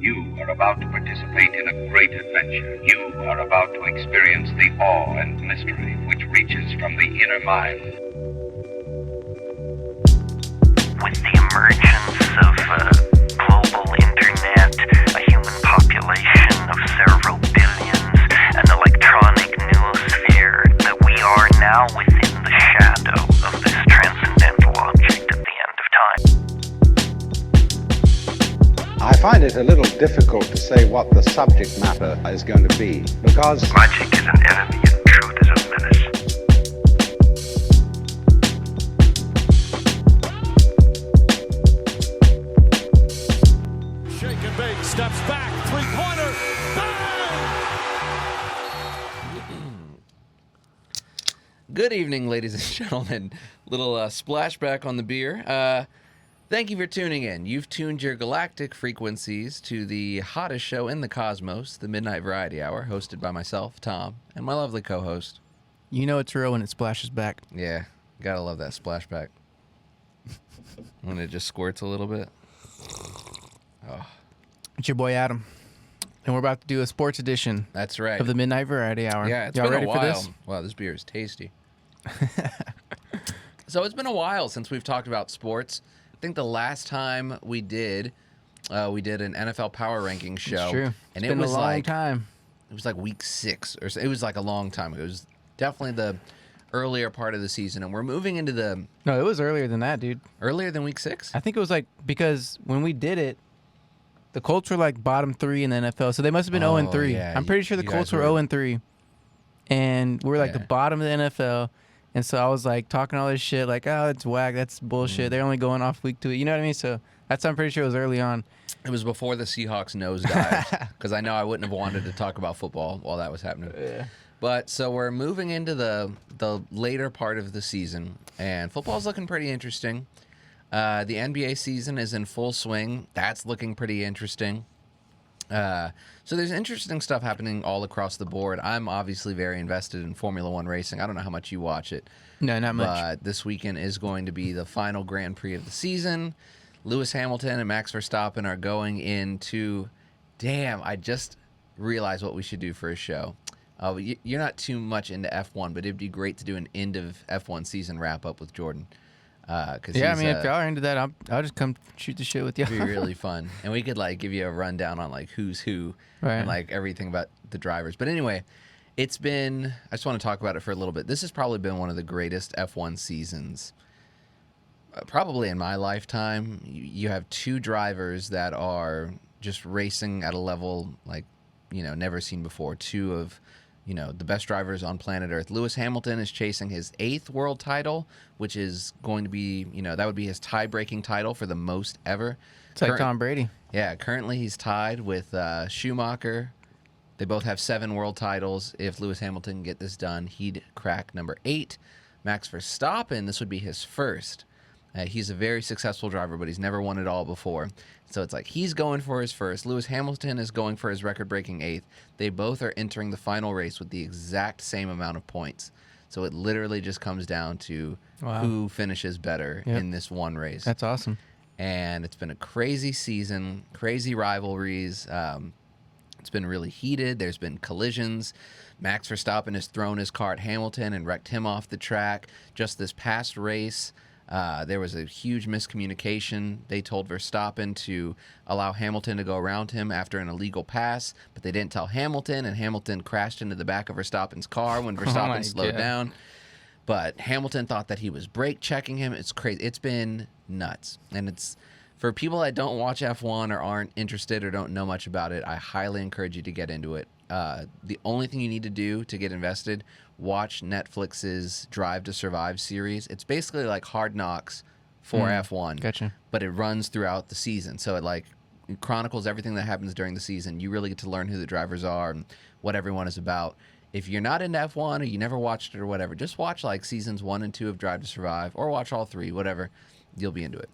You are about to participate in a great adventure. You are about to experience the awe and mystery which reaches from the inner mind. With the emergence of global internet, a human population of several billions, an electronic noosphere, that we are now within the shadow of this transcendental object at the end of time. I find it a little difficult to say what the subject matter is going to be, because Logic is an enemy and truth is a menace. Shake and bake, steps back, three-pointer, bang! Good evening, ladies and gentlemen. Little splashback on the beer. Thank you for tuning in. You've tuned your galactic frequencies to the hottest show in the cosmos, the Midnight Variety Hour, hosted by myself, Tom, and my lovely co-host. You know it's real when it splashes back. Yeah, gotta love that splashback. When it just squirts a little bit. Oh, It's your boy Adam. And we're about to do a sports edition that's right. of the Midnight Variety Hour. Yeah, it's Y'all been ready a while. for this? Wow, this beer is tasty. So it's been a while since we've talked about sports. I think the last time we did an NFL power rankings show. It's true. And It's been it was a long like time. It was like week 6 or so. It was like a long time ago. It was definitely the earlier part of the season, and we're moving into the No, it was earlier than that, dude. earlier than week 6. I think it was like because when we did it, the Colts were like bottom 3 in the NFL, so they must have been 0-3. yeah, I'm pretty sure the you Colts guys were were- 0-3, and we were like the Yeah. bottom of the NFL. And so I was like talking all this shit, like, oh, it's whack, that's bullshit. They're only going off week 2. You know what I mean? So I'm pretty sure it was early on. It was before the Seahawks nosedive, because I know I wouldn't have wanted to talk about football while that was happening. Yeah. But so we're moving into the later part of the season, and football's looking pretty interesting. The NBA season is in full swing. That's looking pretty interesting. So there's interesting stuff happening all across the board. I'm obviously very invested in Formula One racing. I don't know how much you watch it. No, not much. But this weekend is going to be the final Grand Prix of the season. Lewis Hamilton and Max Verstappen are going into... Damn, I just realized what we should do for a show. You're not too much into F1, but it'd be great to do an end of F1 season wrap-up with Jordan. Yeah, I mean, if y'all are into that, I'll just come shoot the shit with you. It'd be really fun. And we could, like, give you a rundown on, like, who's who Right. and, like, everything about the drivers. But anyway, I just want to talk about it for a little bit. This has probably been one of the greatest F1 seasons, probably in my lifetime. You have 2 drivers that are just racing at a level, like, never seen before. 2 of, the best drivers on planet Earth. Lewis Hamilton is chasing his 8th world title, which is going to be, that would be his tie-breaking title for the most ever. It's like Tom Brady. Yeah, currently he's tied with Schumacher. They both have 7 world titles. If Lewis Hamilton can get this done, he'd crack number 8. Max Verstappen, this would be his first. He's a very successful driver, but he's never won it all before. So it's like he's going for his first. Lewis Hamilton is going for his record-breaking 8th. They both are entering the final race with the exact same amount of points. So it literally just comes down to who finishes better in this one race. That's awesome. And it's been a crazy season, crazy rivalries. It's been really heated. There's been collisions. Max Verstappen has thrown his car at Hamilton and wrecked him off the track. Just this past race, there was a huge miscommunication. They told Verstappen to allow Hamilton to go around him after an illegal pass, but they didn't tell Hamilton, and Hamilton crashed into the back of Verstappen's car when Verstappen slowed down. But Hamilton thought that he was brake checking him. It's crazy. It's been nuts. And it's for people that don't watch F1 or aren't interested or don't know much about it, I highly encourage you to get into it. The only thing you need to do to get invested, watch Netflix's Drive to Survive series. It's basically like Hard Knocks for F1. Gotcha. But it runs throughout the season. So it chronicles everything that happens during the season. You really get to learn who the drivers are and what everyone is about. If you're not into F1 or you never watched it or whatever, just watch like seasons 1 and 2 of Drive to Survive, or watch all 3, whatever. You'll be into it.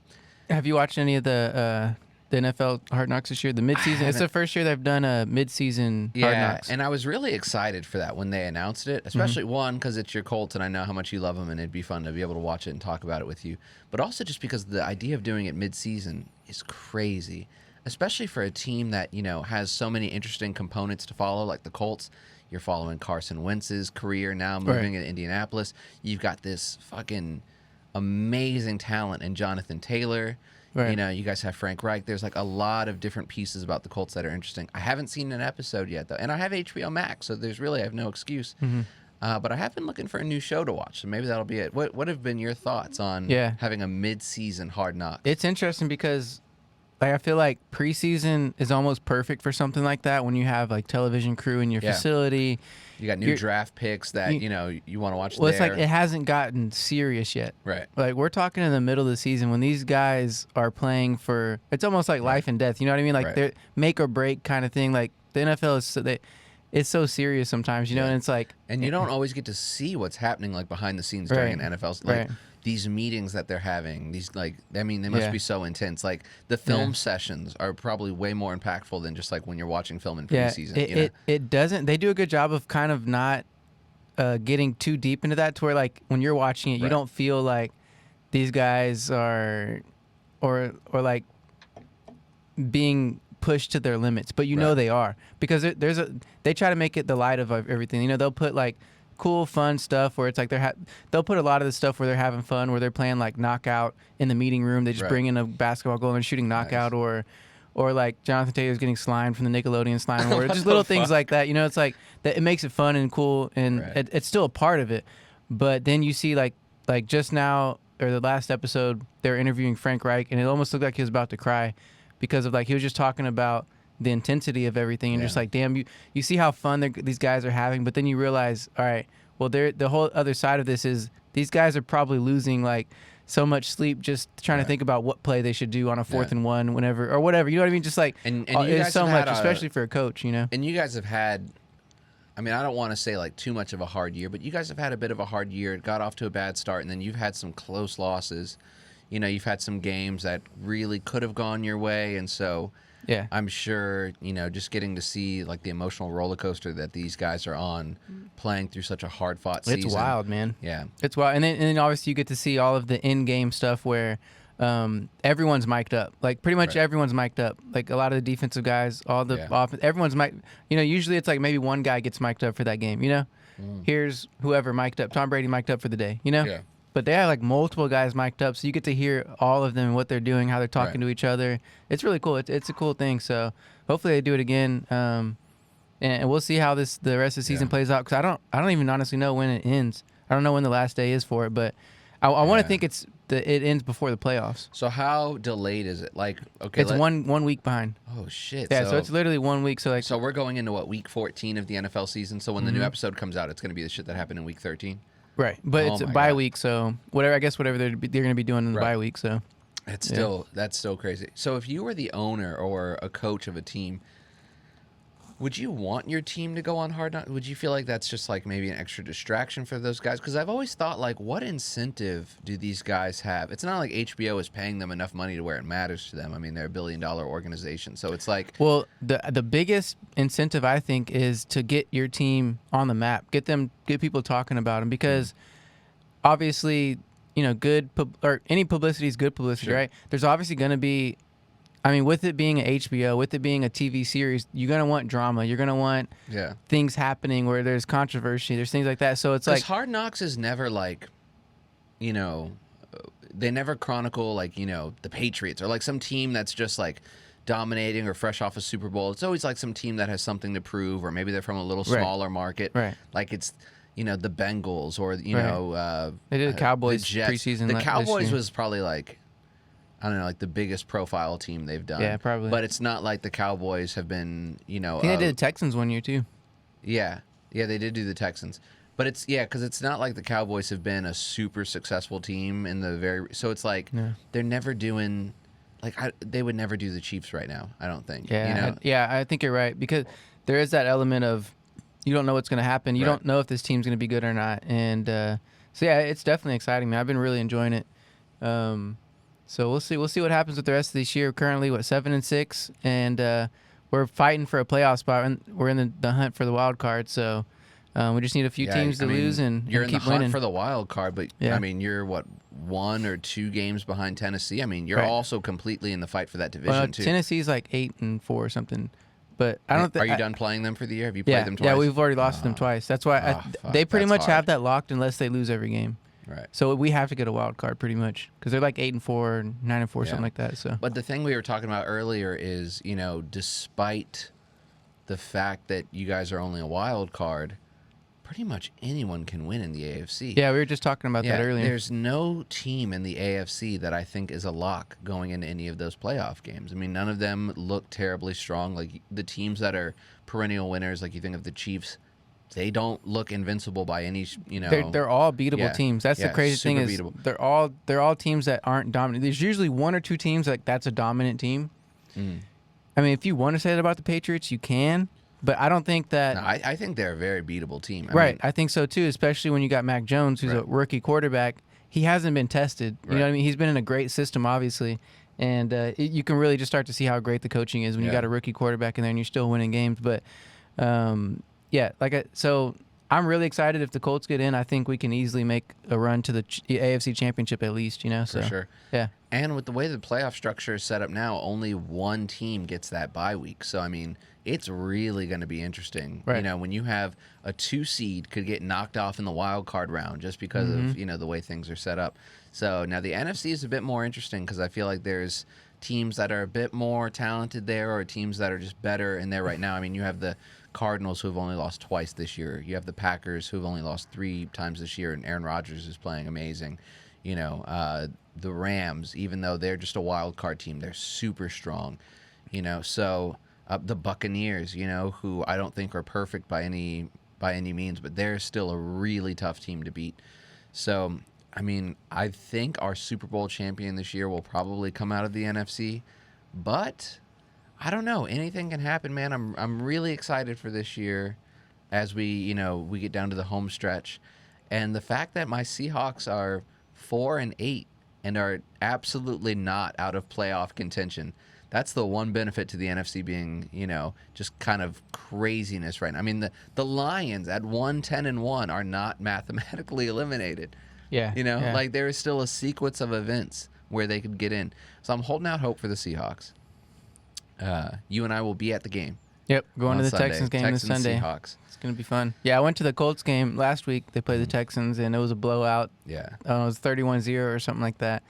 Have you watched any of the NFL Hard Knocks this year? The midseason. It's the first year they've done a midseason Hard Knocks. And I was really excited for that when they announced it, especially one, because it's your Colts and I know how much you love them and it'd be fun to be able to watch it and talk about it with you. But also just because the idea of doing it mid-season is crazy. especially for a team that, has so many interesting components to follow, like the Colts. You're following Carson Wentz's career now, moving to Indianapolis. You've got this fucking amazing talent in Jonathan Taylor. Right. You guys have Frank Reich. There's like a lot of different pieces about the Colts that are interesting. I haven't seen an episode yet, though. And I have HBO Max, so I have no excuse. But I have been looking for a new show to watch, so maybe that'll be it. What have been your thoughts on having a mid-season Hard Knocks? It's interesting because I feel like preseason is almost perfect for something like that when you have like television crew in your facility. You got new draft picks that, you want to watch Well, it's like it hasn't gotten serious yet. Right. Like we're talking in the middle of the season when these guys are playing for, it's almost like life and death. You know what I mean? Like they're make or break kind of thing. Like the NFL is it's so serious sometimes, and it's like. And you don't always get to see what's happening like behind the scenes during an NFL. Like these meetings that they're having, they must be so intense. Like the film sessions are probably way more impactful than just like when you're watching film in preseason. It doesn't. They do a good job of kind of not getting too deep into that to where like when you're watching it, you don't feel like these guys are or like being pushed to their limits, but know they are because they try to make it the light of everything. They'll put like cool, fun stuff where it's like they'll put a lot of the stuff where they're having fun, where they're playing like knockout in the meeting room. They just bring in a basketball goal and they're shooting knockout, or like Jonathan Taylor's getting slimed from the Nickelodeon slime, or just little things like that. It's like that. It makes it fun and cool, and it's still a part of it. But then you see like just now or the last episode, they were interviewing Frank Reich, and it almost looked like he was about to cry because of like he was just talking about the intensity of everything, and just like, damn, you see how fun these guys are having, but then you realize, all right, well, the whole other side of this is these guys are probably losing like so much sleep just trying to think about what play they should do on a 4th and 1 whenever or whatever. You know what I mean? Just like and it's so much, especially for a coach. And you guys have had. I don't want to say like too much of a hard year, but you guys have had a bit of a hard year. It got off to a bad start, and then you've had some close losses. You've had some games that really could have gone your way, and so I'm sure, just getting to see like the emotional roller coaster that these guys are on playing through such a hard-fought season. It's wild, man. Yeah. It's wild. And then obviously you get to see all of the in-game stuff where everyone's mic'd up. Like pretty much everyone's mic'd up. Like a lot of the defensive guys, all the offense, everyone's mic'd. Usually it's like maybe one guy gets mic'd up for that game, Here's whoever mic'd up. Tom Brady mic'd up for the day, Yeah. But they have like multiple guys mic'd up, so you get to hear all of them and what they're doing, how they're talking to each other. It's really cool. It's a cool thing. So hopefully they do it again, and we'll see how the rest of the season plays out. Because I don't even honestly know when it ends. I don't know when the last day is for it, but I want to think it ends before the playoffs. So how delayed is it? Like, okay, it's 1 week behind. Oh shit! Yeah, so it's literally 1 week. So so we're going into week 14 of the NFL season. So when the new episode comes out, it's going to be the shit that happened in week 13. Right, but it's a bye week, so whatever they're going to be doing in the bye week. So that's still crazy. So if you were the owner or a coach of a team, would you want your team to go on Hard Knocks? Would you feel like that's just like maybe an extra distraction for those guys? Because I've always thought like, what incentive do these guys have? It's not like HBO is paying them enough money to where it matters to them. They're $1 billion organization, so it's like. Well, the biggest incentive I think is to get your team on the map, get people talking about them, because obviously, any publicity is good publicity, right? There's obviously going to be. With it being an HBO, with it being a TV series, you're going to want drama. You're going to want things happening where there's controversy. There's things like that. So it's like Hard Knocks is never like, they never chronicle like, the Patriots or like some team that's just like dominating or fresh off a Super Bowl. It's always like some team that has something to prove, or maybe they're from a little smaller market. Right. Like it's, the Bengals or, they did the Cowboys preseason. The Cowboys was probably like, I don't know, like the biggest profile team they've done. Yeah, probably. But it's not like the Cowboys have been, I think they did the Texans 1 year too. Yeah, they did do the Texans. But it's, because it's not like the Cowboys have been a super successful team in the so it's like they're never doing, like they would never do the Chiefs right now, I don't think. Yeah, I think you're right, because there is that element of you don't know what's going to happen. You don't know if this team's going to be good or not. And so yeah, it's definitely exciting, man. I've been really enjoying it. So we'll see what happens with the rest of this year. Currently, 7-6, and we're fighting for a playoff spot, and we're in the hunt for the wild card. So We just need a few Yeah, teams to I mean, lose and you're in keep the hunt winning. for the wild card, but Yeah. I mean, you're what, 1 or 2 games behind Tennessee. I mean, you're Right. also completely in the fight for that division Well, too. Tennessee's like 8-4 or something, but I don't think. Are you done playing them for the year? Have you played Yeah, them twice? yeah, we've already lost to them twice. That's why fuck, they pretty that's much have hard. that locked unless they lose every game. Right. So we have to get a wild card pretty much because they're like 8-4, 9-4, Yeah. something like that. So But the thing we were talking about earlier is, despite the fact that you guys are only a wild card, pretty much anyone can win in the AFC. yeah, we were just talking about that earlier. There's no team in the AFC that I think is a lock going into any of those playoff games. I mean, none of them look terribly strong. Like the teams that are perennial winners, like you think of the Chiefs, they don't look invincible by any, They're all beatable Yeah. teams. That's the Yeah, crazy thing super is beatable. they're all teams that aren't dominant. There's usually 1 or 2 teams like that's a dominant team. I mean, if you want to say that about the Patriots, you can, but I don't think that. No, I think they're a very beatable team. I Right, mean, I think so too. Especially when you got Mac Jones, who's a Right. rookie quarterback. He hasn't been tested. You know Right. what I mean? He's been in a great system, obviously, and you can really just start to see how great the coaching is when you Yeah. got a rookie quarterback in there and you're still winning games. But yeah, so I'm really excited if the Colts get in. I think we can easily make a run to the AFC Championship at least. So for sure. yeah. And with the way the playoff structure is set up now, only one team gets that bye week. So, I mean, it's really going to be interesting. Right. When you have a 2 seed could get knocked off in the wild card round just because of, the way things are set up. So now the NFC is a bit more interesting because I feel like there's teams that are a bit more talented there or teams that are just better in there right now. I mean, you have the Cardinals who have only lost twice this year. You have the Packers who have only lost 3 times this year, and Aaron Rodgers is playing amazing. The Rams, even though they're just a wild card team, they're super strong. So the Buccaneers, who I don't think are perfect by any means, but they're still a really tough team to beat. So, I mean, I think our Super Bowl champion this year will probably come out of the NFC, but I don't know. Anything can happen, man. I'm really excited for this year as we get down to the home stretch. And the fact that my Seahawks are 4-8 and are absolutely not out of playoff contention. That's the one benefit to the NFC being, just kind of craziness right now. I mean, the Lions at 1-10-1 are not mathematically eliminated. Yeah. yeah. Like there is still a sequence of events where they could get in. So I'm holding out hope for the Seahawks. You and I will be at the game. Yep, going on to the Sunday. Texans game this Texans, Sunday. Seahawks. It's gonna be fun. Yeah, I went to the Colts game last week. They played the Texans, and it was a blowout. Yeah. It was 31-0 or something like that.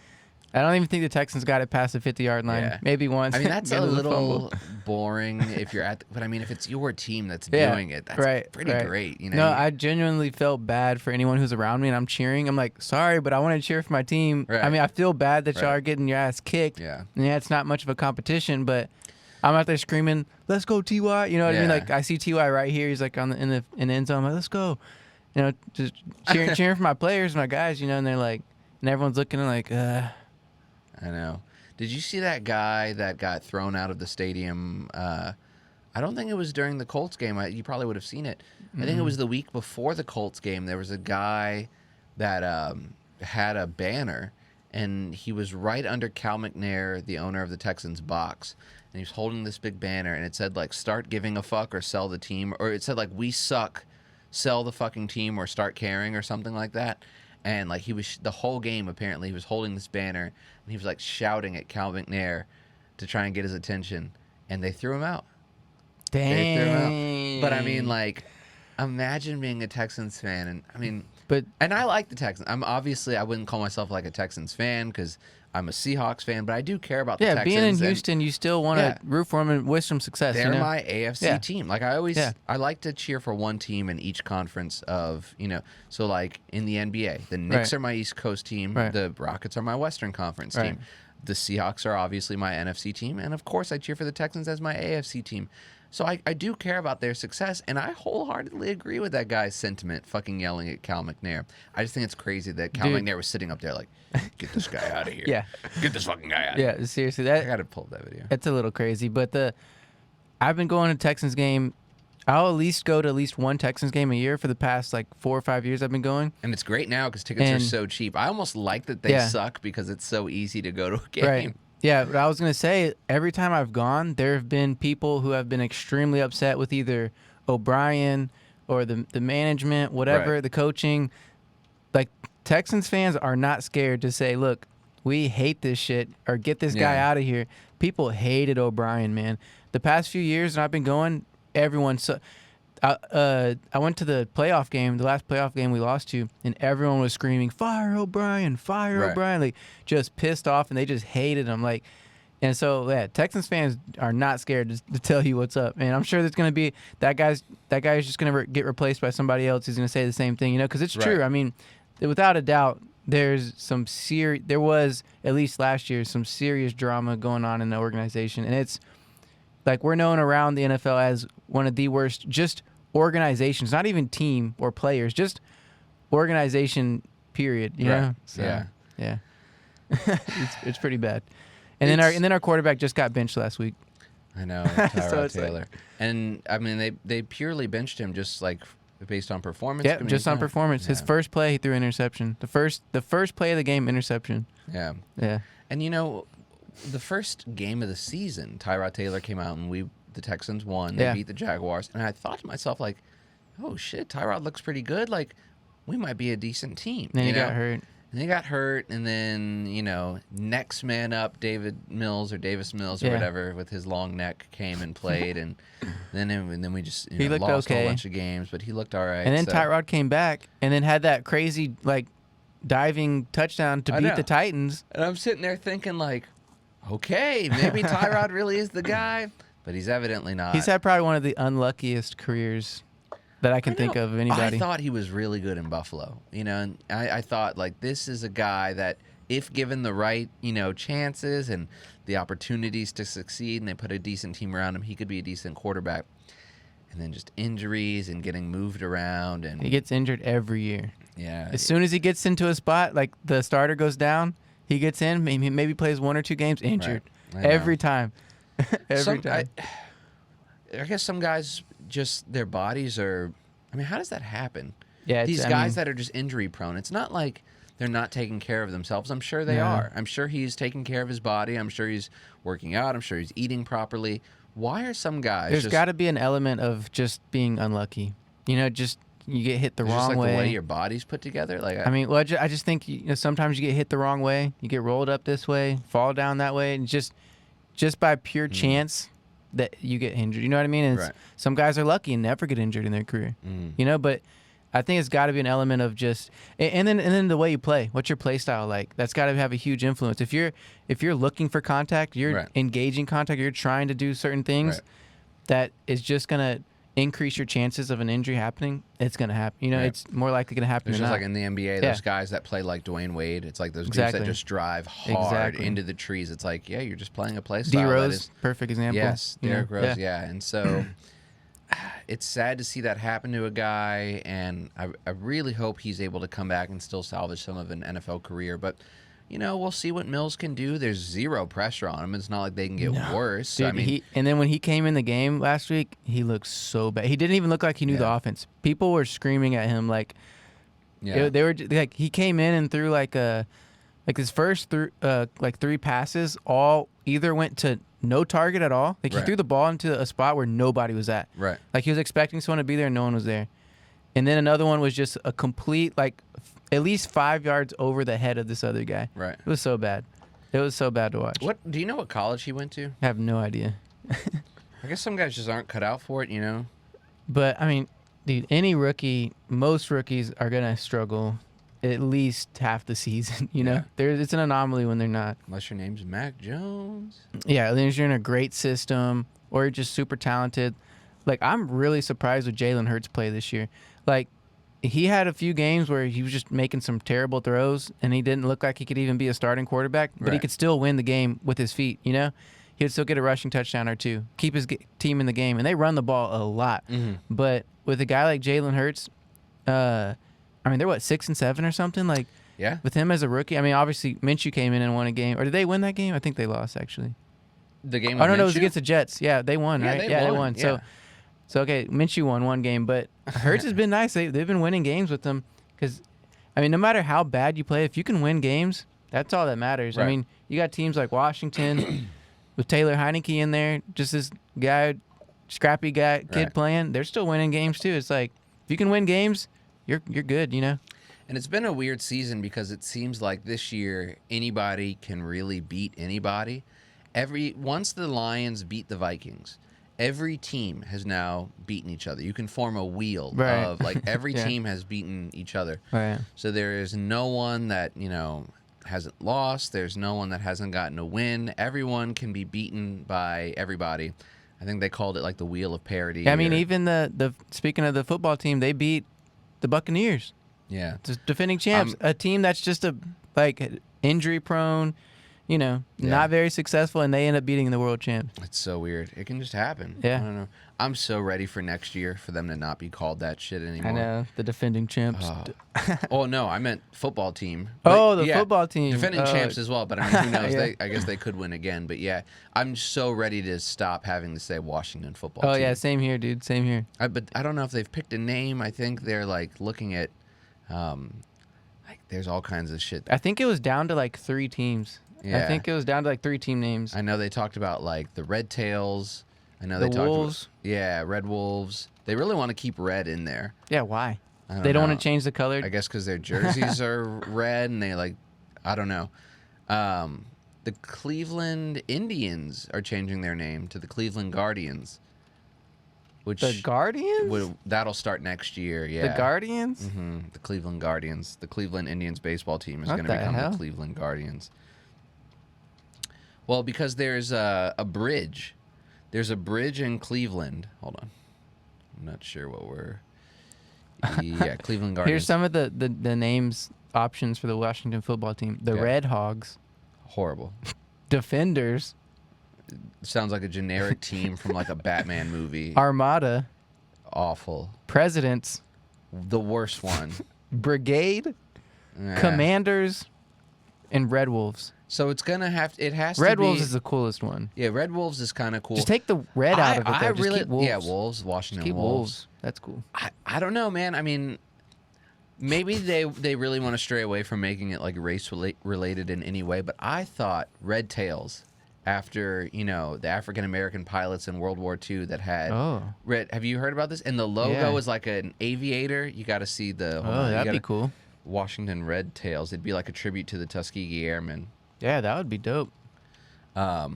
I don't even think the Texans got it past the 50-yard line. Yeah. Maybe once. I mean, that's a It was little fumble. boring if you're but I mean, if it's your team that's Yeah, doing it, that's right, pretty right. great. No, I genuinely felt bad for anyone who's around me, and I'm cheering. I'm like, sorry, but I want to cheer for my team. Right. I mean, I feel bad that y'all Right. are getting your ass kicked. Yeah. And yeah, it's not much of a competition, but I'm out there screaming, "Let's go, Ty!" You know what I mean? Yeah. Like I see Ty right here. He's like in the end zone. I'm like, "Let's go!" Just cheering for my players, my guys. And they're like, and everyone's looking like, I know. Did you see that guy that got thrown out of the stadium? I don't think it was during the Colts game. You probably would have seen it. I think it was the week before the Colts game. There was a guy that had a banner, and he was right under Cal McNair, the owner of the Texans, box. And he was holding this big banner, and it said, like, start giving a fuck or sell the team. Or it said, like, we suck, sell the fucking team or start caring or something like that. And, like, he was the whole game, apparently, he was holding this banner, and he was, like, shouting at Cal McNair to try and get his attention. And they threw him out. "Dang!" They threw him out. But, I mean, like, imagine being a Texans fan. And, I mean, But and I like the Texans. I wouldn't call myself, like, a Texans fan because I'm a Seahawks fan, but I do care about the yeah, Texans. being in and Houston, you still want to Yeah. root for them and wish them success. they're my AFC Yeah. team. Like, I always, Yeah. I like to cheer for one team in each conference of, so, like, in the NBA, the Knicks Right. are my East Coast team. Right. The Rockets are my Western Conference Right. team. The Seahawks are obviously my NFC team. And, of course, I cheer for the Texans as my AFC team. So I do care about their success, and I wholeheartedly agree with that guy's sentiment, fucking yelling at Cal McNair. I just think it's crazy that Cal Dude. McNair was sitting up there like, get this guy out of here. Yeah. Get this fucking guy out of here. Yeah, seriously, I that got to pull up that video. it's a little crazy. But I've been going to Texans game. I'll at least go to at least one Texans game a year for the past like 4 or 5 years I've been going. And it's great now because tickets are And- so cheap. I almost like that they Yeah. suck because it's so easy to go to a game. Right. Yeah, but I was going to say, every time I've gone, there have been people who have been extremely upset with either O'Brien or the management, whatever, Right. the coaching. Like Texans fans are not scared to say, look, we hate this shit or get this guy Yeah. out of here. People hated O'Brien, man. The past few years and I've been going, everyone. I went to the playoff game, the last playoff game we lost to, and everyone was screaming, "Fire O'Brien! Fire Right. O'Brien!" Like just pissed off, and they just hated him. Like, and so yeah, Texans fans are not scared to tell you what's up, and I'm sure there's gonna be that guy is just gonna get replaced by somebody else who's gonna say the same thing, because it's true. Right. I mean, without a doubt, there was at least last year some serious drama going on in the organization, and it's like we're known around the NFL as one of the worst just organizations, not even team or players, just organization period, you Right. know? So, Yeah. yeah. it's pretty bad. And then our quarterback just got benched last week. I know, Tyrod it's like- Taylor. And I mean, they purely benched him just like based on performance. Yeah, I mean, just on yeah. performance. His Yeah. first play, he threw an interception. The first play of the game, interception. Yeah. Yeah. And the first game of the season, Tyrod Taylor came out and the Texans won. They Yeah. beat the Jaguars. And I thought to myself, like, oh shit, Tyrod looks pretty good. Like, we might be a decent team. Then he you know? got hurt. And he got hurt, and then, next man up, Davis Mills or Yeah. whatever, with his long neck, came and played, and then we just He looked lost a okay. whole bunch of games, but he looked all right. And then so- Tyrod came back and then had that crazy diving touchdown to I beat know. the Titans. And I'm sitting there thinking, like, okay, maybe Tyrod really is the guy, but he's evidently not. He's had probably one of the unluckiest careers that I can think know. of anybody. I thought he was really good in Buffalo, and I thought, like, this is a guy that, if given the right, chances and the opportunities to succeed, and they put a decent team around him, he could be a decent quarterback. And then just injuries and getting moved around, and He gets injured every year. yeah, As soon as he gets into a spot, like the starter goes down, he gets in, maybe plays 1 or 2 games injured. I know. Every time. Every Some- time. I guess some guys just their bodies are. I mean, how does that happen? Yeah, These guys that are just injury prone. It's not like they're not taking care of themselves. I'm sure they No. are. I'm sure he's taking care of his body. I'm sure he's working out. I'm sure he's eating properly. Why are some guys There's just, got to be an element of just being unlucky. Just you get hit the it's wrong just like way. the way your body's put together? Like I mean, well, I just think sometimes you get hit the wrong way. You get rolled up this way, fall down that way, and just by pure chance that you get injured. You know what I mean? And Right. some guys are lucky and never get injured in their career. But I think it's got to be an element of just and then the way you play. What's your play style like? That's got to have a huge influence. If you're looking for contact, you're Right. engaging contact, you're trying to do certain things Right. that is just gonna increase your chances of an injury happening. It's gonna happen. Right. It's more likely gonna happen. It's than just not. like in the NBA, those guys that play like Dwayne Wade. It's like those Exactly. dudes that just drive hard Exactly. into the trees. It's like, yeah, you're just playing a play D style. that Rose, is- perfect example. Yes, you know? Derrick Rose, yeah. And so it's sad to see that happen to a guy, and I really hope he's able to come back and still salvage some of an NFL career. But, we'll see what Mills can do. There's zero pressure on him. It's not like they can get worse. Dude, I mean, and then when he came in the game last week, he looked so bad. He didn't even look like he knew the Yeah. offense. People were screaming at him like yeah. they were like he came in and threw like his first 3 passes all either went to no target at all. Like he Right. threw the ball into a spot where nobody was at. Right. Like he was expecting someone to be there and no one was there. And then another one was just a complete at least 5 yards over the head of this other guy. Right. It was so bad. It was so bad to watch. What do you know what college he went to? I have no idea. I guess some guys just aren't cut out for it, But I mean, dude, most rookies are gonna struggle at least half the season. Yeah. It's an anomaly when they're not. Unless your name's Mac Jones. Yeah, unless you're in a great system or you're just super talented. Like I'm really surprised with Jalen Hurts' play this year. Like he had a few games where he was just making some terrible throws and he didn't look like he could even be a starting quarterback, but he Right. could still win the game with his feet. He would still get a rushing touchdown or two, keep his team in the game, and they run the ball a lot. Mm-hmm. But with a guy like Jalen Hurts, they're 6 and 7 or something. Like Yeah. with him as a rookie, I mean, obviously Minshew came in and won a game, or did they win that game? I think they lost actually. The game. Oh with no, it was Minshew? against the Jets. Yeah, they won, Yeah, right? they won, So, yeah. so okay, Minshew won one game, but Hurts has been nice. They've been winning games with them because, I mean, no matter how bad you play, if you can win games, that's all that matters. I Right. mean, you got teams like Washington with Taylor Heineke in there, just this guy, scrappy guy, kid Right. playing. They're still winning games too. It's like If you can win games, you're good, you know? And it's been a weird season because it seems like this year anybody can really beat anybody. Once the Lions beat the Vikings, every team has now beaten each other. You can form a wheel Right. of like every Yeah. team has beaten each other. Right. So there is no one that, hasn't lost. There's no one that hasn't gotten a win. Everyone can be beaten by everybody. I think they called it like the wheel of parity. I mean, or- even the speaking of the football team, they beat the Buccaneers, yeah. the defending champs, a team that's just injury prone, not very successful, and they end up beating the world champs. It's so weird. It can just happen. Yeah. I don't know. I'm so ready for next year for them to not be called that shit anymore. I know the defending champs. Oh no, I meant football team. Oh, But, the football team. Defending Oh. champs as well, but I mean, who knows? Yeah. I guess they could win again. But yeah, I'm so ready to stop having to say Washington football Oh team. yeah, same here, dude. Same here. But I don't know if they've picked a name. I think they're like looking at, there's all kinds of shit. I think it was down to like 3 teams. Yeah. I think it was down to like 3 team names. I know they talked about like the Red Tails. I know The they talked Wolves. about Red Wolves. They really want to keep red in there. Yeah, why? I They don't know. want to change the color. I guess because their jerseys are red and they I don't know. The Cleveland Indians are changing their name to the Cleveland Guardians, which The Guardians? that'll start next year. Yeah, The Guardians? The Cleveland Guardians, the Cleveland Indians baseball team is What going to the become hell? the Cleveland Guardians. Well, because there's a bridge. There's a bridge in Cleveland. Hold on, I'm not sure what we're. Yeah, Cleveland Guardians. Here's some of the names options for the Washington football team. The Yeah. Red Hogs, Horrible. Defenders, Sounds like a generic team from like a Batman movie. Armada, Awful. Presidents, The worst one. Brigade, Nah. Commanders, and Red Wolves. So it's gonna have. It has to Red be. Wolves is the coolest one. Yeah, Red Wolves is kind of cool. Just take the red out of it. I Though. Just really. keep Wolves. Yeah, Wolves. Just Washington keep Wolves. Wolves. That's cool. I don't know, man. I mean, maybe they really want to stray away from making it like race related in any way. But I thought Red Tails, after the African American pilots in World War II that had red. Have you heard about this? And the logo Yeah. is like an aviator. You got to see the. hold on, Oh, you that'd be gotta- cool. Washington Red Tails. It'd be like a tribute to the Tuskegee Airmen. Yeah, that would be dope. I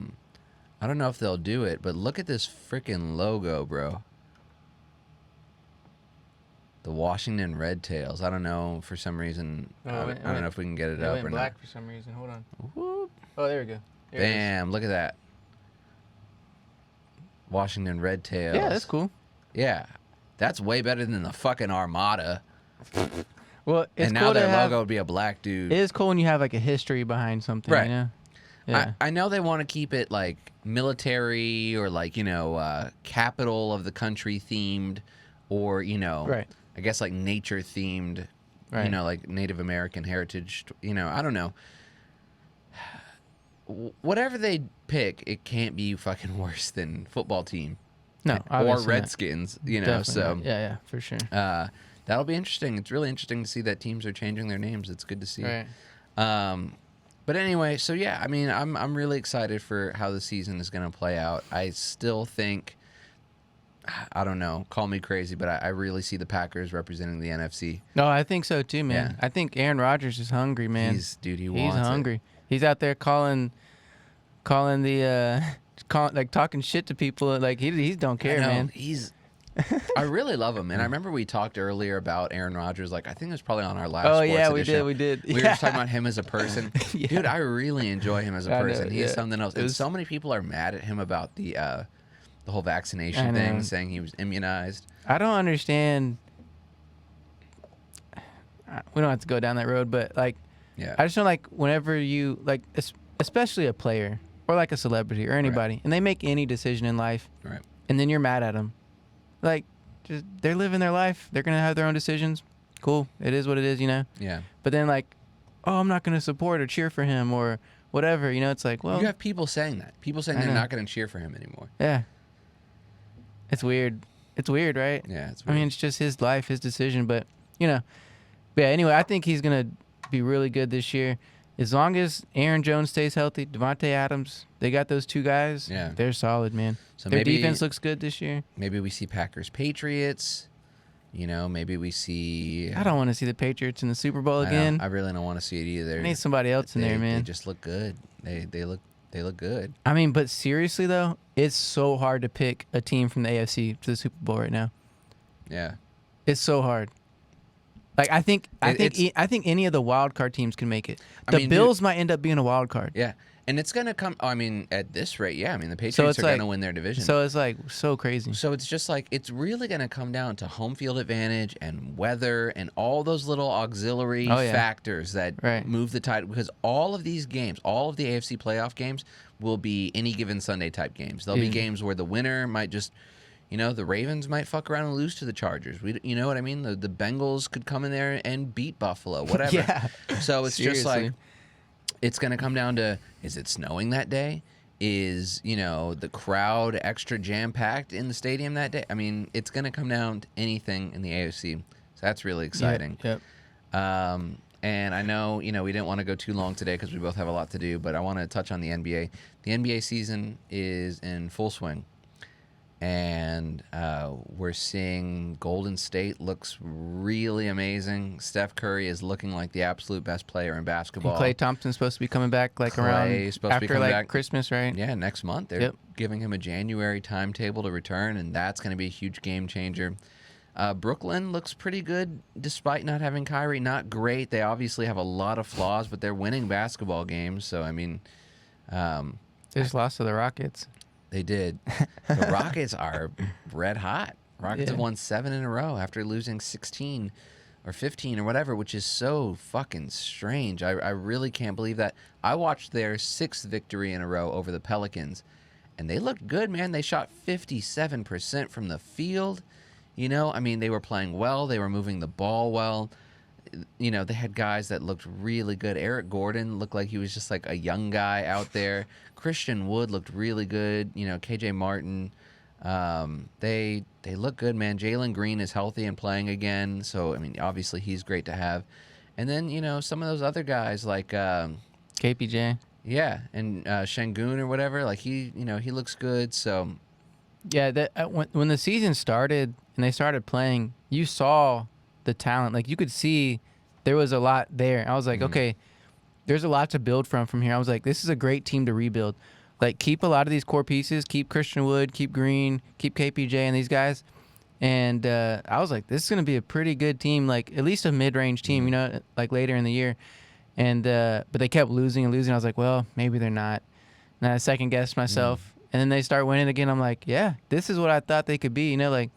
don't know if they'll do it, but look at this freaking logo, bro. The Washington Red Tails. I don't know for some reason. I don't know if we can get it up or not. for some reason. Hold on. Whoop. Oh, there we go. Bam! Look at that. Washington Red Tails. Yeah, that's cool. Yeah, that's way better than the fucking Armada. Well, it's and now cool their to have, logo would be a black dude. It is cool when you have like a history behind something, Right. you know? Yeah. I know they want to keep it like military or like capital of the country themed, or Right. I guess like nature themed, Right. like Native American heritage. I don't know. Whatever they pick, it can't be fucking worse than football team. No, or obviously not. Redskins. Definitely So not. Yeah, for sure. that'll be interesting. It's really interesting to see that teams are changing their names. It's good to see. Right. But anyway, so yeah, I mean, I'm really excited for how the season is going to play out. I still think, I don't know, call me crazy, but I really see the Packers representing the NFC. No, I think so too, man. Yeah. I think Aaron Rodgers is hungry, man. He's He's hungry. He's out there calling the like talking shit to people. Like he don't care, man. I really love him, and I remember we talked earlier about Aaron Rodgers. Like I think it was probably on our last. Oh Sports yeah, we Edition. did. We were just talking about him as a person. Yeah. Dude, I really enjoy him as a I know, person. He's yeah. something else. It And was- so many people are mad at him about the whole I vaccination know. thing, saying he was immunized. I don't understand. We don't have to go down that road, but like, Yeah. I just don't like whenever you like, especially a player or like a celebrity or anybody, and they make any decision in life, Right. and then you're mad at them. Like, just they're living their life. They're gonna have their own decisions. Cool. It is what it is, Yeah. But then like, oh, I'm not gonna support or cheer for him or whatever. It's like, well, You have people saying that. People saying I they're know. not going to cheer for him anymore. yeah. It's weird. It's weird, right? Yeah, it's I weird. mean, it's just his life, his decision. But yeah. Anyway, I think he's gonna be really good this year, as long as Aaron Jones stays healthy. Devontae Adams, they got those two guys. Yeah. They're solid, man. So Their maybe defense looks good this year. maybe we see Packers Patriots. You know, maybe we see. I don't want to see the Patriots in the Super Bowl I know, again. I really don't want to see it either. I need somebody else in there, They man. just look good. They look good. I mean, but seriously though, it's so hard to pick a team from the AFC to the Super Bowl right now. Yeah. It's so hard. Like I think It's- any of the wild card teams can make it. I The mean, Bills might end up being a wild card. Yeah. And it's gonna come. I mean, at this rate, yeah. I mean, the Patriots So it's are like- gonna win their division. So it's like so crazy. So it's just like it's really going to come down to home field advantage and weather and all those little auxiliary Oh, yeah. factors that Right. move the tide. Because all of these games, all of the AFC playoff games, will be any given Sunday type games. There'll be Yeah. games where the winner might just, you know, the Ravens might fuck around and lose to the Chargers. You know what I mean? The Bengals could come in there and beat Buffalo, whatever. Yeah. So it's just like Seriously. it's going to come down to, is it snowing that day? Is, you know, the crowd extra jam-packed in the stadium that day? I mean, it's going to come down to anything in the AFC. So that's really exciting. Yep. And I know, you know, we didn't want to go too long today because we both have a lot to do, but I want to touch on the NBA. The NBA season is in full swing. And we're seeing Golden State looks really amazing. Steph Curry is looking like the absolute best player in basketball. Klay Thompson's supposed to be coming back like Klay around is supposed to be after coming like back. Christmas, right? Yeah, next month. They're Yep. giving him a January timetable to return, and that's going to be a huge game changer. Brooklyn looks pretty good despite not having Kyrie. Not great. They obviously have a lot of flaws, but they're winning basketball games. So, I mean, They just lost to the Rockets. they did. The Rockets are red hot. Rockets have Yeah. won 7 in a row after losing 16 or 15 or whatever, which is so fucking strange. I really can't believe that. I watched their 6th victory in a row over the Pelicans, and they looked good, man. They shot 57% from the field. You know, I mean, they were playing well. They were moving the ball well. You know, they had guys that looked really good. Eric Gordon looked like he was just like a young guy out there. Christian Wood looked really good. You know, KJ Martin. They look good, man. Jalen Green is healthy and playing again. So, I mean, obviously he's great to have. And then, you know, some of those other guys like, KPJ. yeah, and Şengün or whatever, like he looks good. So, Yeah, that when the season started and they started playing, you saw the talent. Like you could see there was a lot there. I was like, okay, there's a lot to build from here. I was like, this is a great team to rebuild. Like keep a lot of these core pieces, keep Christian Wood, keep Green, keep KPJ and these guys. And I was like, this is going to be a pretty good team, like at least a mid-range team, you know, like later in the year. And but they kept losing and losing. I was like, well, maybe they're not. And I second guessed myself. And then they start winning again. I'm like, yeah, this is what I thought they could be. You know, like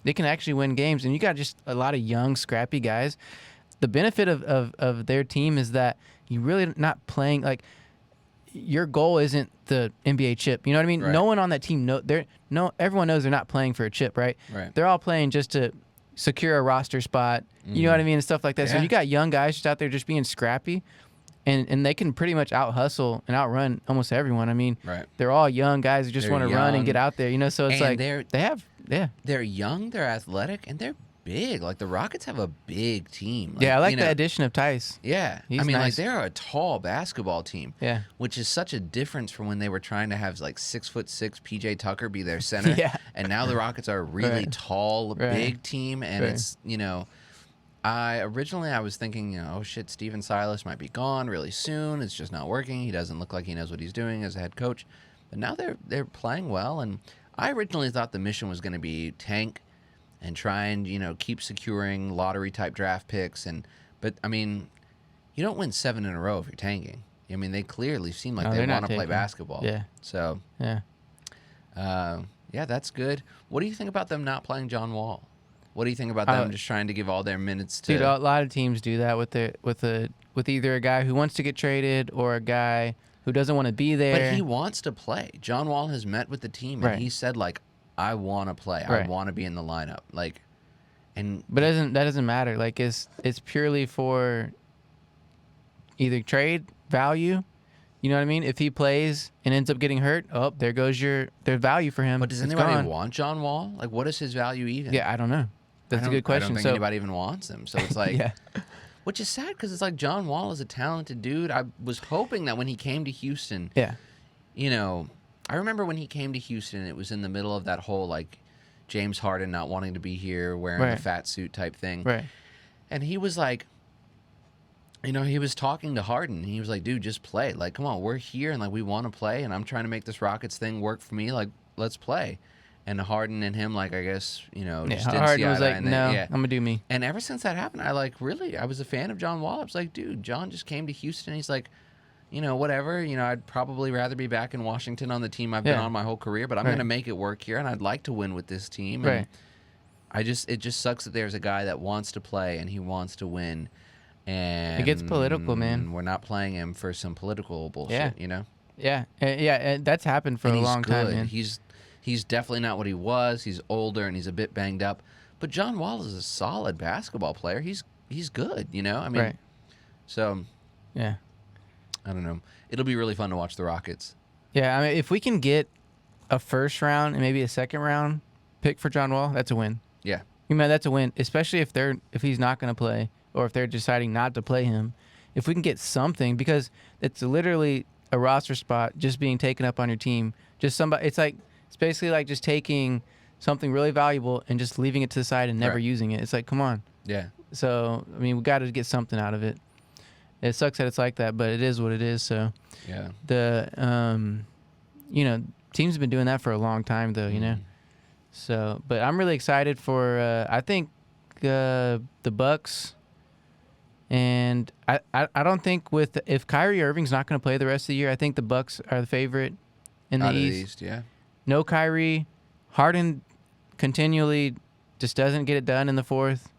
they can actually win games. And you got just a lot of young, scrappy guys. The benefit of their team is that you really not playing like your goal isn't the NBA chip. You know what I mean? Right. No one on that team everyone knows they're not playing for a chip, right? Right. They're all playing just to secure a roster spot. You know what I mean? And stuff like that. So Yeah. you got young guys just out there just being scrappy. And they can pretty much out hustle and outrun almost everyone. I mean, Right. they're all young guys who just They're want to run young. and get out there, you know. So it's And like they're they're young, they're athletic, and they're big. Like the Rockets have a big team. yeah. I like you the know, addition of Tice. Yeah, He's I mean, like nice. they're a tall basketball team. Yeah. which is such a difference from when they were trying to have like 6'6" PJ Tucker be their center. Yeah. and now the Rockets are a really Right. tall, Right. big team, and Right. it's I was thinking, you know, oh shit, Steven Silas might be gone really soon. It's just not working. He doesn't look like he knows what he's doing as a head coach. But now they're playing well, and I originally thought the mission was going to be tank and try and, you know, keep securing lottery type draft picks, but I mean, you don't win 7 in a row if you're tanking. I mean, they clearly seem like No, they they're not want to play tanking. basketball. Yeah. So, Yeah. yeah, that's good. What do you think about them not playing John Wall? What do you think about them just trying to give all their minutes to? Dude, a lot of teams do that with either a guy who wants to get traded or a guy who doesn't want to be there. But he wants to play. John Wall has met with the team, and Right. he said, like, I want to play. I Right. want to be in the lineup. Like, and But that doesn't matter. Like it's purely for either trade value. You know what I mean? If he plays and ends up getting hurt, oh, there goes their value for him. but does It's anybody gone. want John Wall? Like, what is his value even? Yeah, I don't know. That's a good I question. don't think So anybody even wants him. So it's like, yeah, which is sad because it's like John Wall is a talented dude. I was hoping that when he came to Houston, yeah, you know, I remember when he came to Houston, it was in the middle of that whole like, James Harden not wanting to be here, wearing Right. the fat suit type thing. Right. And he was like, he was talking to Harden. He was like, dude, just play. Like, come on, we're here and like we want to play, and I'm trying to make this Rockets thing work for me. Like, let's play. And Harden and him, like, I guess, just didn't see Harden eye was to eye. like, And then- no, yeah. I'm gonna do me. And ever since that happened, I was a fan of John Wall. I was like, dude, John just came to Houston. He's like, whatever. I'd probably rather be back in Washington on the team I've been Yeah. on my whole career, but I'm Right. going to make it work here, and I'd like to win with this team. Right. And it just sucks that there's a guy that wants to play and he wants to win. And It gets political, man. We're not playing him for some political bullshit, Yeah. Yeah. That's happened for And a he's long good. time, man. He's definitely not what he was. He's older and he's a bit banged up. But John Wall is a solid basketball player. He's good, Right. So Yeah. I don't know. It'll be really fun to watch the Rockets. Yeah. I mean, if we can get a first round and maybe a second round pick for John Wall, that's a win. Yeah. That's a win, especially if he's not going to play or if they're deciding not to play him. If we can get something, because it's literally a roster spot just being taken up on your team. Just somebody. It's basically like just taking something really valuable and just leaving it to the side and never Right. using it. It's like, come on. Yeah. So we got to get something out of it. It sucks that it's like that, but it is what it is. So Yeah. the teams have been doing that for a long time, though. So, but I'm really excited for. I think the Bucks, and I don't think if Kyrie Irving's not going to play the rest of the year, I think the Bucks are the favorite in the Out of East. yeah. No Kyrie, Harden continually just doesn't get it done in the fourth.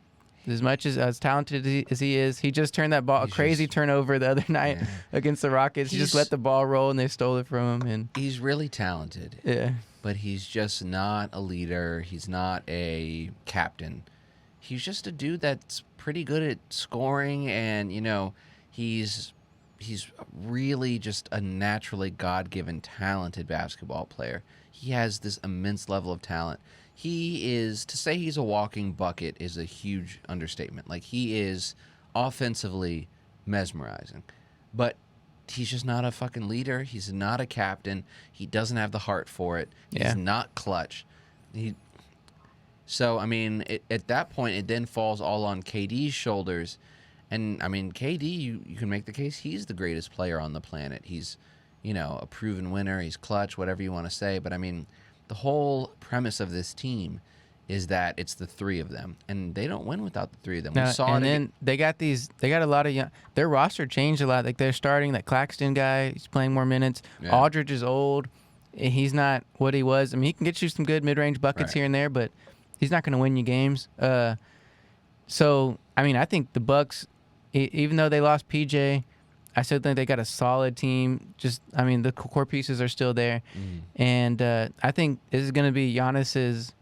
As much as talented as he is, he just turned that ball, He's a crazy just- turnover the other night Yeah. against the Rockets. He just He's- let the ball roll and they stole it from him. And He's really talented, yeah, but he's just not a leader. He's not a captain. He's just a dude that's pretty good at scoring, and he's really just a naturally God-given talented basketball player. He has this immense level of talent. To say he's a walking bucket is a huge understatement. Like, he is offensively mesmerizing, but he's just not a fucking leader. He's not a captain. He doesn't have the heart for it. Yeah. He's not clutch. So, at that point, it then falls all on KD's shoulders. And, KD, you can make the case he's the greatest player on the planet. He's, a proven winner. He's clutch, whatever you want to say. But, the whole premise of this team is that it's the three of them. And they don't win without the three of them. We saw and it. then they got a lot of young. Their roster changed a lot. Like, they're starting that Claxton guy. He's playing more minutes. Yeah. Aldridge is old. He's not what he was. He can get you some good mid-range buckets Right. here and there, but he's not going to win you games. So I think the Bucks, even though they lost PJ, I still think they got a solid team. Just the core pieces are still there, and I think this is going to be Giannis's.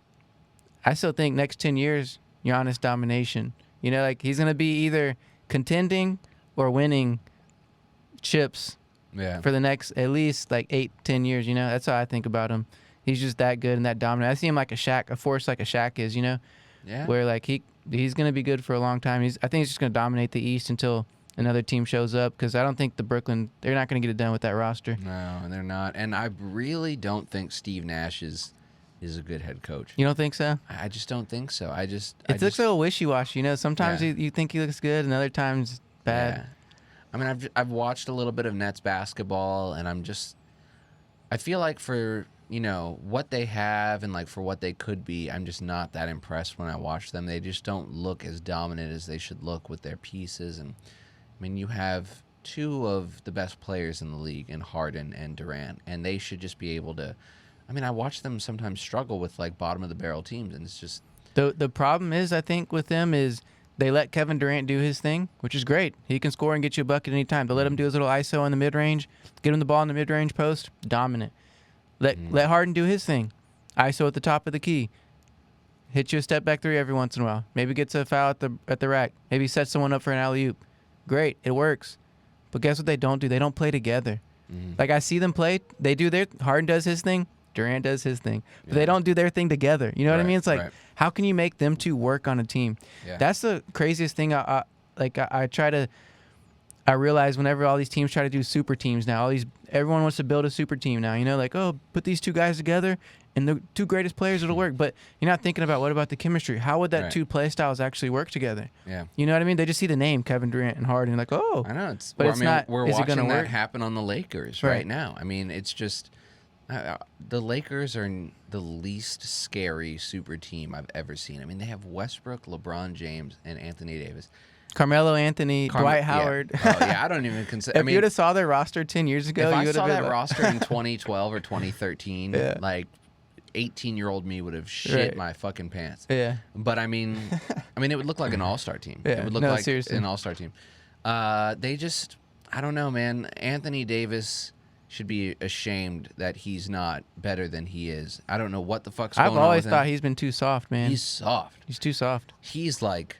I still think next 10 years, Giannis domination. He's going to be either contending or winning chips Yeah. for the next at least 8-10 years. That's how I think about him. He's just that good and that dominant. I see him like a Shaq, a force like a Shaq is. Yeah. Where he's going to be good for a long time. I think he's just going to dominate the East until another team shows up, because I don't think they're not going to get it done with that roster. No, and they're not. And I really don't think Steve Nash is a good head coach. You don't think so? I just don't think so. It looks a little wishy-washy. Sometimes Yeah. you think he looks good, and other times bad. Yeah. I've watched a little bit of Nets basketball, and I feel like for what they have and for what they could be, I'm just not that impressed when I watch them. They just don't look as dominant as they should look with their pieces. And you have two of the best players in the league in Harden and Durant, and they should just be able to. I watch them sometimes struggle with bottom of the barrel teams, and it's just The problem is, I think, with them is they let Kevin Durant do his thing, which is great. He can score and get you a bucket anytime. They let him do his little ISO in the mid-range, get him the ball in the mid-range post, dominant. Let Harden do his thing, ISO at the top of the key, hit you a step back three every once in a while. Maybe gets a foul at the rack. Maybe sets someone up for an alley-oop. Great, it works. But guess what they don't do? They don't play together. I see them play. They do Harden does his thing. Durant does his thing, but they don't do their thing together. You know what I Right, mean? It's like, right. how can you make them two work on a team? Yeah. That's the craziest thing. I realize whenever all these teams try to do super teams now, everyone wants to build a super team now. Put these two guys together and the two greatest players it'll work. But you're not thinking about what about the chemistry? How would that Right. two play styles actually work together? Yeah. You know what I mean? They just see the name Kevin Durant and Harden, and like, oh, I know it's, But well, it's I mean, not- we're is it gonna watching that work? happen on the Lakers Right. right now. I mean, it's just the Lakers are the least scary super team I've ever seen. I mean, they have Westbrook, LeBron James, and Anthony Davis. Carmelo Anthony, Dwight Yeah. Howard. Oh, yeah, I don't even consider. If I mean, you would have saw their roster 10 years ago, if you I would saw have that been like, roster in 2012 or 2013, Yeah. like 18-year-old me would have shit Right. my fucking pants. yeah. But I mean, it would look like an all-star team. Yeah, It would look no, like seriously. an all-star team. They just, I don't know, man. Anthony Davis should be ashamed that he's not better than he is. I don't know what the fuck's going I've on always with thought him. he's been too soft, man. He's soft. He's too soft. He's like,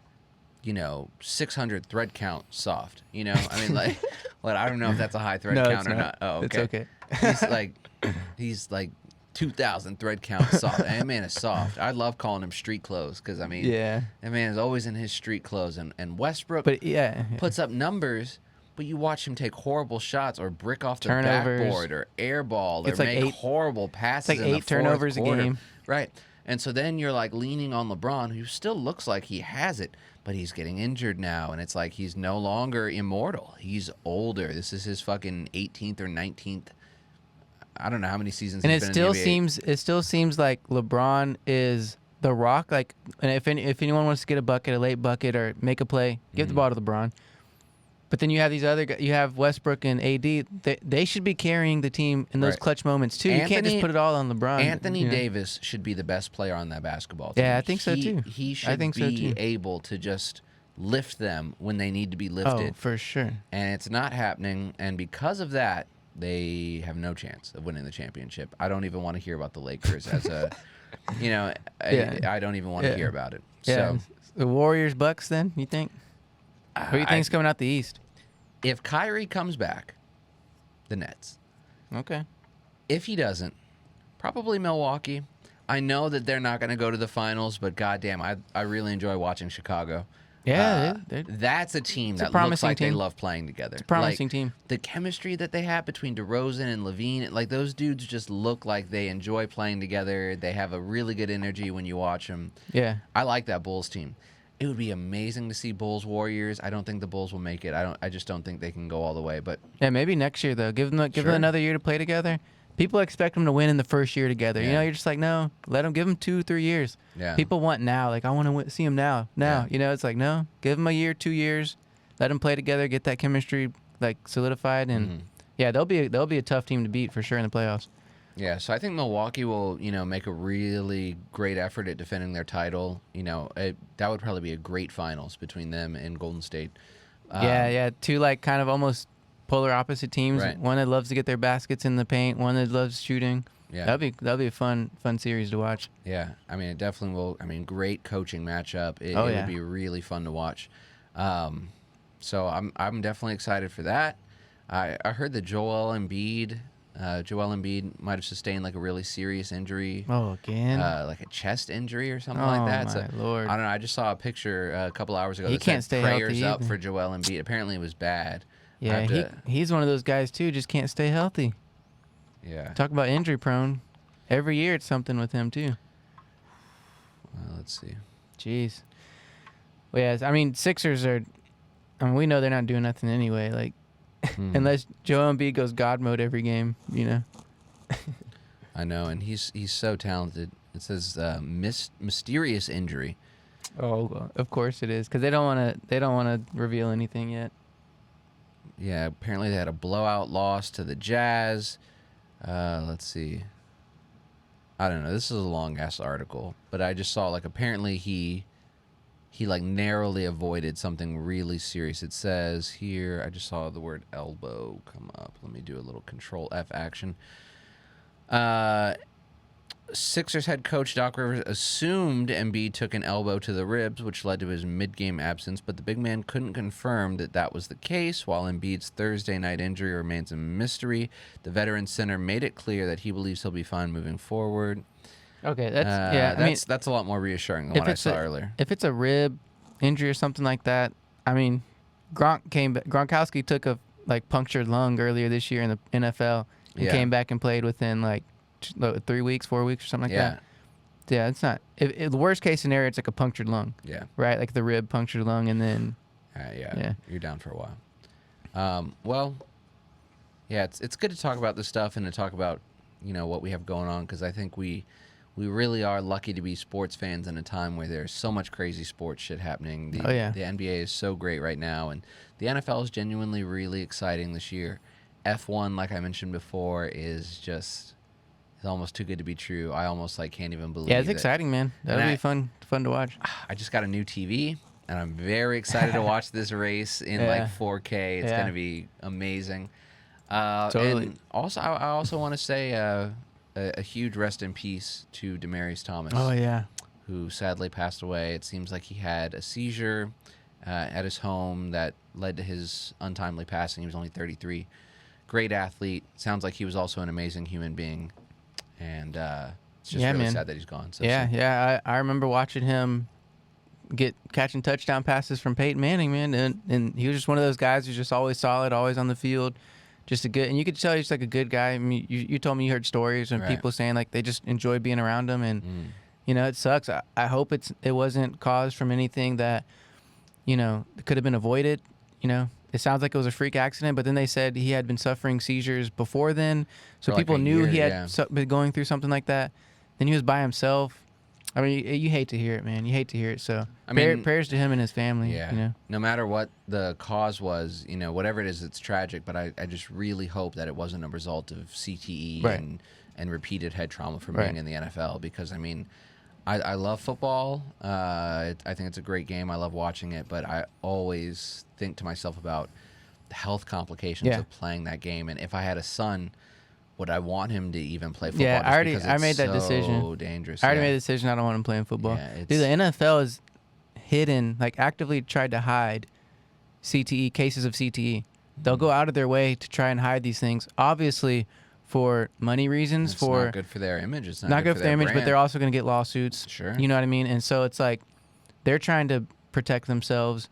600 thread count soft. I mean, like, well, I don't know if that's a high thread No, count it's or not. not. Oh, It's okay. okay. he's like 2,000 thread count soft. That man is soft. I love calling him street clothes because, I mean, Yeah. that man is always in his street clothes. And Westbrook But yeah. puts up numbers, but you watch him take horrible shots or brick off the Turnovers. backboard or airball or It's like make 8 horrible passes. like in the 8 turnovers a fourth quarter. game. Right. And so then you're like leaning on LeBron, who still looks like he has it, but he's getting injured now. And it's like he's no longer immortal. He's older. This is his fucking 18th or 19th. I don't know how many seasons And he's it been still in the NBA. seems like LeBron is the rock. Like, and if anyone wants to get a bucket, a late bucket, or make a play, give the ball to LeBron. But then you have these other guys. You have Westbrook and AD. They should be carrying the team in those Right. clutch moments too. You can't just Anthony- put it all on LeBron. Anthony you know? Davis should be the best player on that basketball team. Yeah, I think so, too. He should I think so, be too. able to just lift them when they need to be Oh, lifted. for sure. And it's not happening. And because of that, they have no chance of winning the championship. I don't even want to hear about the Lakers as a, Yeah. I don't even want to Yeah. hear about it. Yeah. So The Warriors, Bucks. Then you think? Who do you think's coming out the East? if Kyrie comes back, the Nets. Okay. If he doesn't, probably Milwaukee. I know that they're not going to go to the finals, but goddamn, I really enjoy watching Chicago. Yeah, they're- That's a team a that looks promising like they team. love playing together. It's a promising team. The chemistry that they have between DeRozan and Levine, like those dudes just look like they enjoy playing together. They have a really good energy when you watch them. Yeah. I like that Bulls team. It would be amazing to see Bulls Warriors. I don't think the Bulls will make it. I just don't think they can go all the way. But Yeah, maybe next year though. Give them Sure. another year to play together. People expect them to win in the first year together. You Yeah. know, you're just like, no, give them 2-3 years. Yeah. People want now. Like, I want to see them now. Yeah. You know, it's like, no, give them a year, 2 years, let them play together, get that chemistry like solidified, and Mm-hmm. yeah, they'll be a tough team to beat for sure in the playoffs. yeah, so I think Milwaukee will, make a really great effort at defending their title. That would probably be a great finals between them and Golden State. Yeah, two like kind of almost polar opposite teams. Right. One that loves to get their baskets in the paint, one that loves shooting. Yeah. That'd be a fun series to watch. Yeah, it definitely will. Great coaching matchup. It Oh, would yeah. be really fun to watch. So I'm definitely excited for that. I heard that Joel Embiid might have sustained like a really serious injury, Oh, again. like a chest injury or something Oh, like that. So, my Lord. I don't know. I just saw a picture a couple hours ago. He that can't said stay prayers healthy up either. for Joel Embiid. Apparently, it was bad. I Yeah, have to- he's one of those guys too. Just can't stay healthy. yeah. Talk about injury prone. Every year it's something with him too. Let's see. Jeez. Well, yeah, Sixers are. We know they're not doing nothing anyway. Like, unless Joel Embiid goes God mode every game, you know. I know, and he's so talented. It says mysterious injury. Oh, of course it is, because they don't want to reveal anything yet. Yeah, apparently they had a blowout loss to the Jazz. Let's see. I don't know. This is a long ass article, but I just saw apparently he like narrowly avoided something really serious. It says here, I just saw the word elbow come up. Let me do a little Control F action. Sixers head coach Doc Rivers assumed Embiid took an elbow to the ribs, which led to his mid-game absence, but the big man couldn't confirm that was the case. While Embiid's Thursday night injury remains a mystery, the veteran center made it clear that he believes he'll be fine moving forward. Okay, that's That's a lot more reassuring than what I saw earlier. If it's a rib injury or something like that, Gronkowski took a punctured lung earlier this year in the NFL and Yeah. came back and played within 3 weeks, 4 weeks, or something like Yeah. that. Yeah, it's not. If the worst case scenario, it's like a punctured lung, Yeah. right? Like the rib punctured lung, and then Yeah. You're down for a while. Well, yeah, it's good to talk about this stuff and to talk about, what we have going on, because I think we really are lucky to be sports fans in a time where there's so much crazy sports shit happening. The NBA is so great right now, and the NFL is genuinely really exciting this year. F1, like I mentioned before, is just it's almost too good to be true. I almost can't even believe. yeah, it's it. exciting, man. That'll be fun to watch. I just got a new TV, and I'm very excited to watch this race in 4K. It's going to be amazing. Totally. And also, I also want to say a huge rest in peace to Demaryius Thomas. Oh yeah. Who sadly passed away. It seems like he had a seizure at his home that led to his untimely passing. He was only 33. Great athlete. Sounds like he was also an amazing human being. And it's just really sad that he's gone. So yeah. I remember watching him catching touchdown passes from Peyton Manning, man, and he was just one of those guys who's just always solid, always on the field, just and you could tell he's like a good guy. I mean, you told me you heard stories and people saying like they just enjoy being around him, and it sucks. I hope it wasn't caused from anything that could have been avoided. It sounds like it was a freak accident, but then they said he had been suffering seizures before then, so For people a knew year, he had been going through something like that. Then he was by himself. I mean, you hate to hear it, man. You hate to hear it. So prayers to him and his family. Yeah. No matter what the cause was, whatever it is, it's tragic. But I just really hope that it wasn't a result of CTE and repeated head trauma from being in the NFL. Because I love football. I think it's a great game. I love watching it. But I always think to myself about the health complications of playing that game. And if I had a son, would I want him to even play football? Yeah, I made that so decision. Dangerous. I already made the decision. I don't want him playing football. Yeah, Dude, the NFL is hidden, actively tried to hide CTE, cases of CTE. They'll go out of their way to try and hide these things. Obviously, for money reasons. It's not good for their image. It's not good for their image, brand. but they're also going to get lawsuits. Sure. You know what I mean? And so it's like they're trying to protect themselves.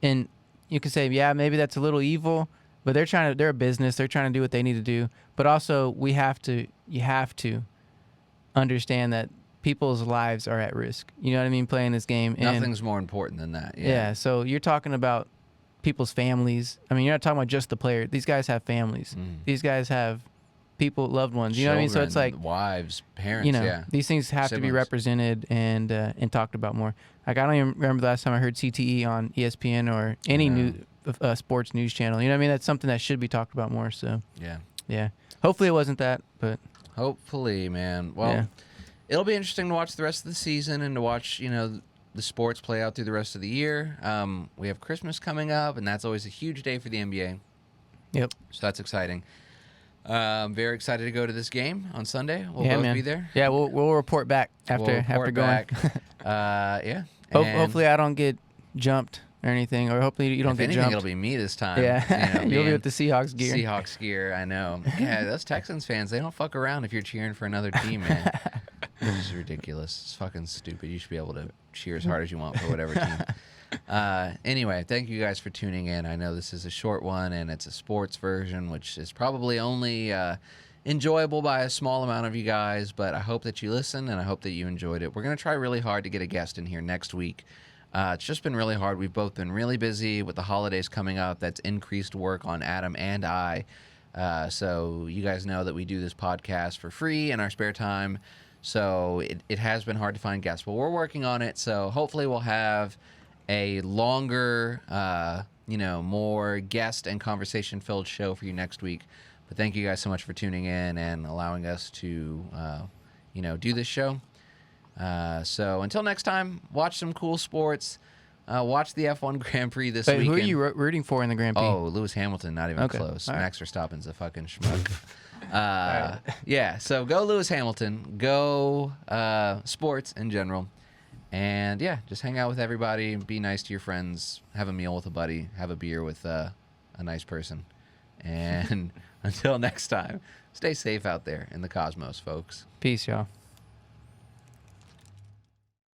And you can say, yeah, maybe that's a little evil, but they're a business. They're trying to do what they need to do. But also you have to understand that people's lives are at risk. You know what I mean? Playing this game. Nothing's more important than that. Yeah. So you're talking about people's families. I mean, you're not talking about just the player. These guys have families. These guys have people, loved ones. You know what I mean? So it's like wives, parents. These things have to be represented and talked about more. Like I don't even remember the last time I heard CTE on ESPN or any sports news channel. You know what I mean? That's something that should be talked about more. So yeah. Hopefully it wasn't that, but hopefully, man. Well, it'll be interesting to watch the rest of the season and to watch the sports play out through the rest of the year. We have Christmas coming up, and that's always a huge day for the NBA. Yep. So that's exciting. I'm very excited to go to this game on Sunday. We'll both be there. Yeah, we'll report back after going. Yeah. Hopefully I don't get jumped or anything, or hopefully you don't get jumped. It'll be me this time. Yeah, you'll be with the Seahawks gear. Seahawks gear, I know. Yeah, those Texans fans, they don't fuck around if you're cheering for another team, man. This is ridiculous. It's fucking stupid. You should be able to cheer as hard as you want for whatever team. Anyway, thank you guys for tuning in. I know this is a short one, and it's a sports version, which is probably only enjoyable by a small amount of you guys, but I hope that you listened, and I hope that you enjoyed it. We're going to try really hard to get a guest in here next week. It's just been really hard. We've both been really busy with the holidays coming up. That's increased work on Adam and I. So you guys know that we do this podcast for free in our spare time. So it has been hard to find guests, but we're working on it. So hopefully we'll have a longer, more guest and conversation-filled show for you next week. But thank you guys so much for tuning in and allowing us to, do this show. So until next time, watch some cool sports. Watch the F1 Grand Prix this weekend. Who are you rooting for in the Grand Prix? Oh, Lewis Hamilton, not even close. Right. Max Verstappen's a fucking schmuck. Yeah, so go Lewis Hamilton. Go sports in general. And, yeah, just hang out with everybody. Be nice to your friends. Have a meal with a buddy. Have a beer with a nice person. And until next time, stay safe out there in the cosmos, folks. Peace, y'all.